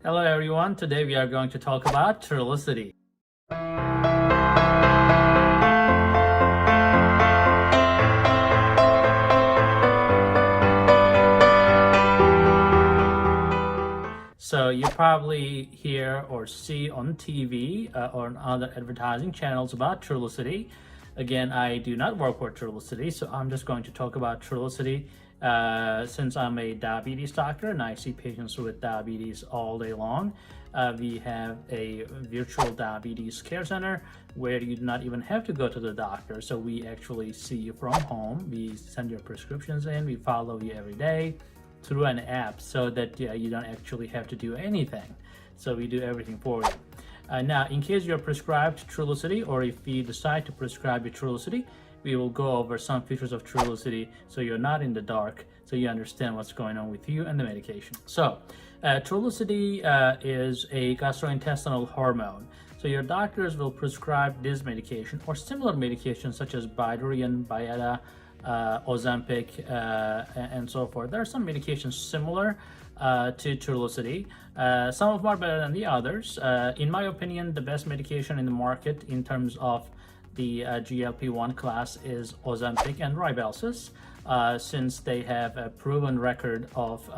Hello everyone, today we are going to talk about Trulicity. So you probably hear or see on TV or on other advertising channels about Trulicity. Again, I do not work for Trulicity, so I'm just going to talk about Trulicity since I'm a diabetes doctor and I see patients with diabetes all day long. We have a virtual diabetes care center where you do not even have to go to the doctor. So we actually see you from home. We send your prescriptions in, we follow you every day through an app so that you don't actually have to do anything. So we do everything for you. Now, in case you're prescribed Trulicity, or if we decide to prescribe you Trulicity, we will go over some features of Trulicity so you're not in the dark, so you understand what's going on with you and the medication. So, Trulicity is a gastrointestinal hormone. So your doctors will prescribe this medication or similar medications such as Bydureon, Byetta, Ozempic, and so forth. There are some medications similar to Trulicity. Some of them are better than the others. In my opinion, the best medication in the market in terms of the GLP-1 class is Ozempic and Rybelsus, since they have a proven record of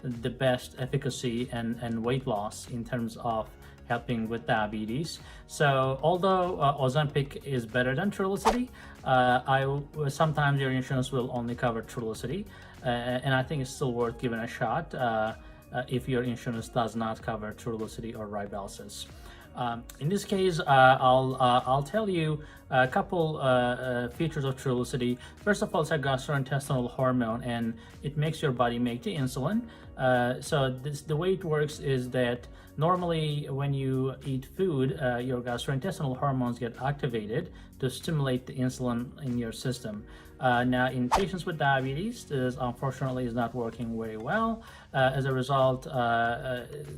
the best efficacy and weight loss in terms of helping with diabetes. So although Ozempic is better than Trulicity, sometimes your insurance will only cover Trulicity, and I think it's still worth giving a shot if your insurance does not cover Trulicity or Rybelsus. In this case, I'll tell you a couple features of Trulicity. First of all, it's a gastrointestinal hormone, and it makes your body make the insulin. So the way it works is that normally when you eat food, your gastrointestinal hormones get activated to stimulate the insulin in your system. Now, in patients with diabetes, this unfortunately is not working very well. As a result,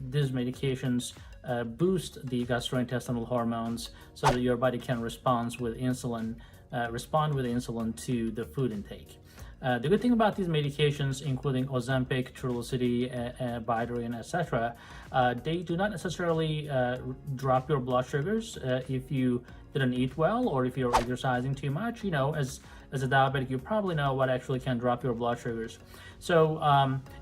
these medications boost the gastrointestinal hormones so that your body can respond with insulin to the food intake. The good thing about these medications, including Ozempic, Trulicity, Bydureon, etc., they do not necessarily drop your blood sugars if you didn't eat well or if you're exercising too much. You know, as a diabetic, you probably know what actually can drop your blood sugars. So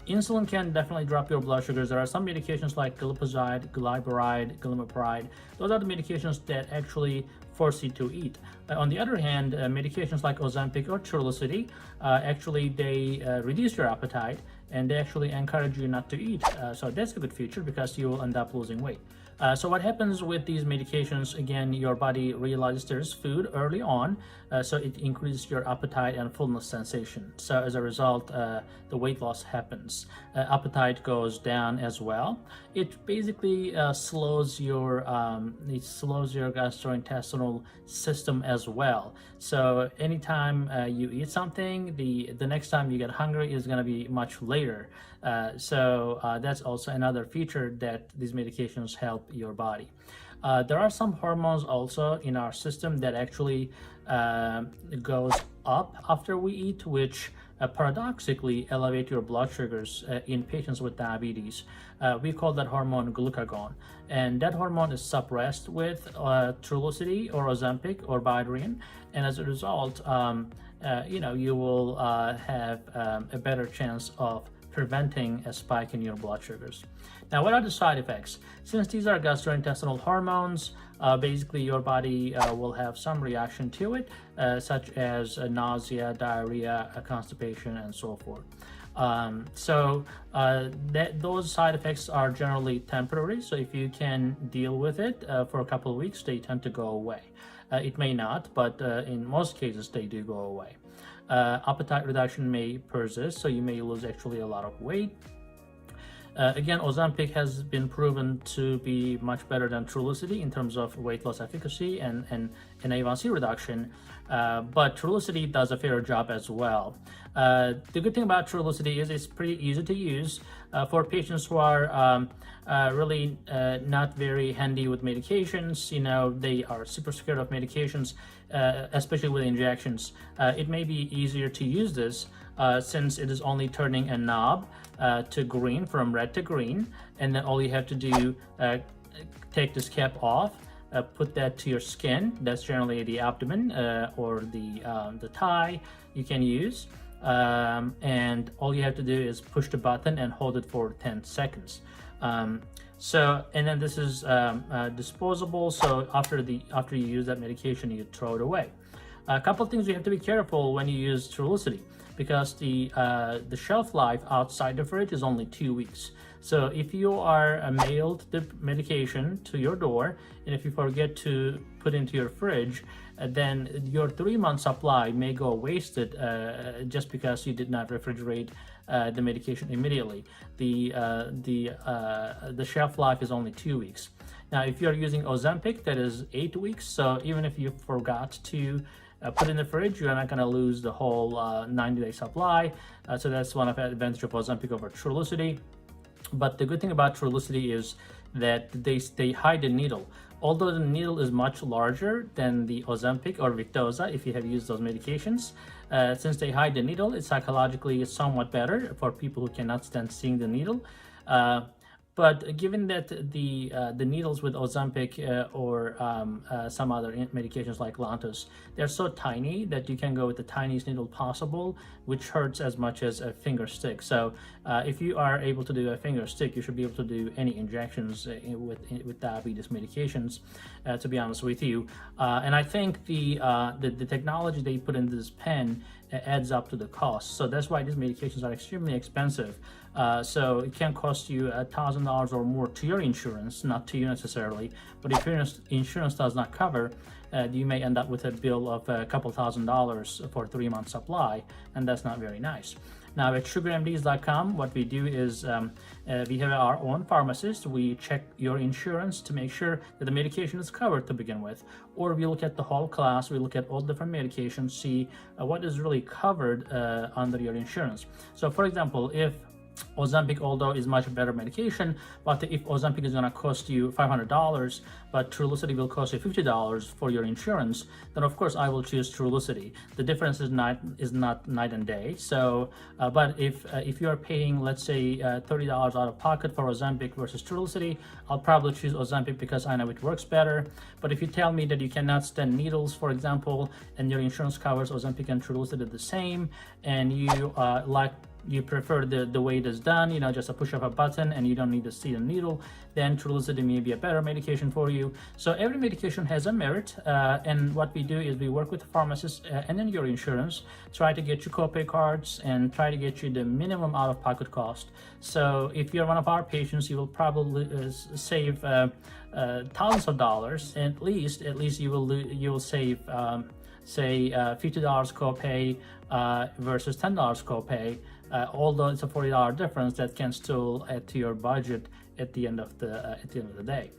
insulin can definitely drop your blood sugars. There are some medications like glipizide, glyburide, glimepiride. Those are the medications that actually force you to eat. On the other hand, medications like Ozempic or Trulicity, actually they reduce your appetite and they actually encourage you not to eat. So that's a good feature because you will end up losing weight. So what happens with these medications, again, your body realizes there's food early on, so it increases your appetite and fullness sensation. So as a result, the weight loss happens. Appetite goes down as well. It basically slows your gastrointestinal system as well. So anytime you eat something, the next time you get hungry is going to be much later. So that's also another feature that these medications help your body. There are some hormones also in our system that actually goes up after we eat, which paradoxically elevate your blood sugars in patients with diabetes. We call that hormone glucagon, and that hormone is suppressed with Trulicity or Ozempic or Bydureon, and as a result, you will have a better chance of preventing a spike in your blood sugars. Now, what are the side effects? Since these are gastrointestinal hormones, basically your body will have some reaction to it, such as nausea, diarrhea, constipation, and so forth. Those side effects are generally temporary, so if you can deal with it for a couple of weeks, they tend to go away. It may not, but in most cases they do go away. Appetite reduction may persist, so you may lose actually a lot of weight. Again, Ozempic has been proven to be much better than Trulicity in terms of weight loss efficacy and A1C reduction, but Trulicity does a fair job as well. The good thing about Trulicity is it's pretty easy to use for patients who are really not very handy with medications. You know, they are super scared of medications, especially with injections. It may be easier to use this since it is only turning a knob to green, from red to green, and then all you have to do, take this cap off, put that to your skin. That's generally the abdomen or the thigh you can use. And all you have to do is push the button and hold it for 10 seconds. And then this is disposable, so after you use that medication, you throw it away. A couple of things you have to be careful when you use Trulicity, because the shelf life outside the fridge is only 2 weeks. So if you are mailed the medication to your door, and if you forget to put into your fridge, then your 3-month supply may go wasted just because you did not refrigerate the medication immediately. The shelf life is only 2 weeks. Now, if you're using Ozempic, that is 8 weeks. So even if you forgot to put in the fridge, you're not going to lose the whole 90-day supply. So that's one of the advantages of Ozempic over Trulicity. But the good thing about Trulicity is that they hide the needle. Although the needle is much larger than the Ozempic or Victoza, if you have used those medications, since they hide the needle, it's psychologically somewhat better for people who cannot stand seeing the needle. But given that the needles with Ozempic or some other medications like Lantus, they're so tiny that you can go with the tiniest needle possible, which hurts as much as a finger stick. So if you are able to do a finger stick, you should be able to do any injections with diabetes medications, to be honest with you. And I think the technology they put into this pen adds up to the cost. So that's why these medications are extremely expensive. So it can cost you $1,000 or more to your insurance, not to you necessarily. But if your insurance does not cover, you may end up with a bill of a couple $1,000s for a 3-month supply, and that's not very nice. Now at sugarmds.com, what we do is we have our own pharmacist. We check your insurance to make sure that the medication is covered to begin with, or we look at the whole class. We look at all different medications, see what is really covered under your insurance. So for example, if Ozempic, although is much better medication, but if Ozempic is going to cost you $500, but Trulicity will cost you $50 for your insurance, then of course I will choose Trulicity. The difference is not night and day. So, but if you are paying, let's say, $30 out of pocket for Ozempic versus Trulicity, I'll probably choose Ozempic because I know it works better. But if you tell me that you cannot stand needles, for example, and your insurance covers Ozempic and Trulicity the same, and you prefer the way it is done, just a push of a button and you don't need to see the needle, then Trulicity may be a better medication for you. So every medication has a merit, and what we do is we work with the pharmacist and then your insurance, try to get you copay cards and try to get you the minimum out-of-pocket cost. So if you're one of our patients, you will probably save thousands of dollars. At least you will save say $50 copay versus $10 copay. Although it's a $40 difference, that can still add to your budget at the end of the day.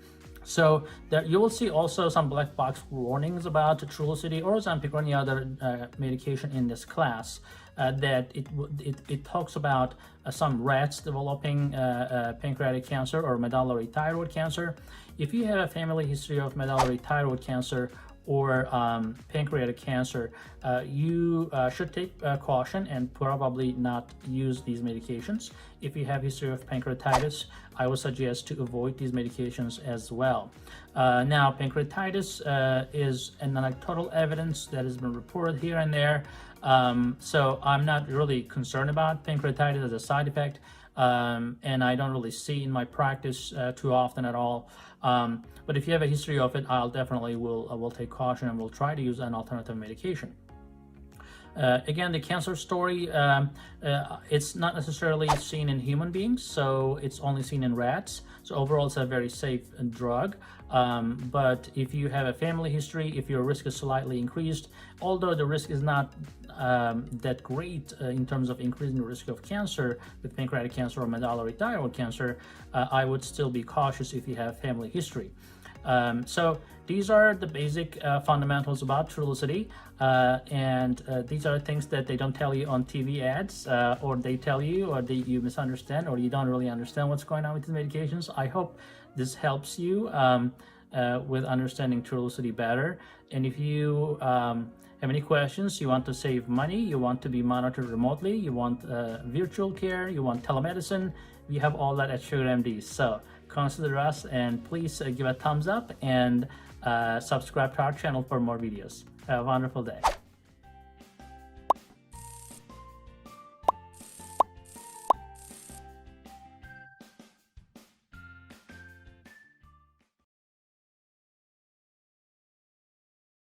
So you will see also some black box warnings about Trulicity or Ozempic or any other medication in this class, that it talks about some rats developing pancreatic cancer or medullary thyroid cancer. If you have a family history of medullary thyroid cancer or pancreatic cancer, you should take caution and probably not use these medications. If you have history of pancreatitis, I would suggest to avoid these medications as well. Now, pancreatitis is anecdotal evidence that has been reported here and there. So I'm not really concerned about pancreatitis as a side effect, and I don't really see in my practice too often at all. But if you have a history of it, I'll definitely will take caution and will try to use an alternative medication. Again, the cancer story, it's not necessarily seen in human beings, so it's only seen in rats. So overall, it's a very safe drug. But if you have a family history, if your risk is slightly increased, although the risk is not that great in terms of increasing the risk of cancer with pancreatic cancer or medullary thyroid cancer, I would still be cautious if you have family history. So these are the basic fundamentals about Trulicity, and these are things that they don't tell you on TV ads, or they tell you, or you misunderstand, or you don't really understand what's going on with these medications. I hope this helps you with understanding Trulicity better. And if you Have any questions? You want to save money, you want to be monitored remotely, you want virtual care, you want telemedicine, we have all that at Sugar MD. So consider us, and please give a thumbs up and subscribe to our channel for more videos. Have a wonderful day.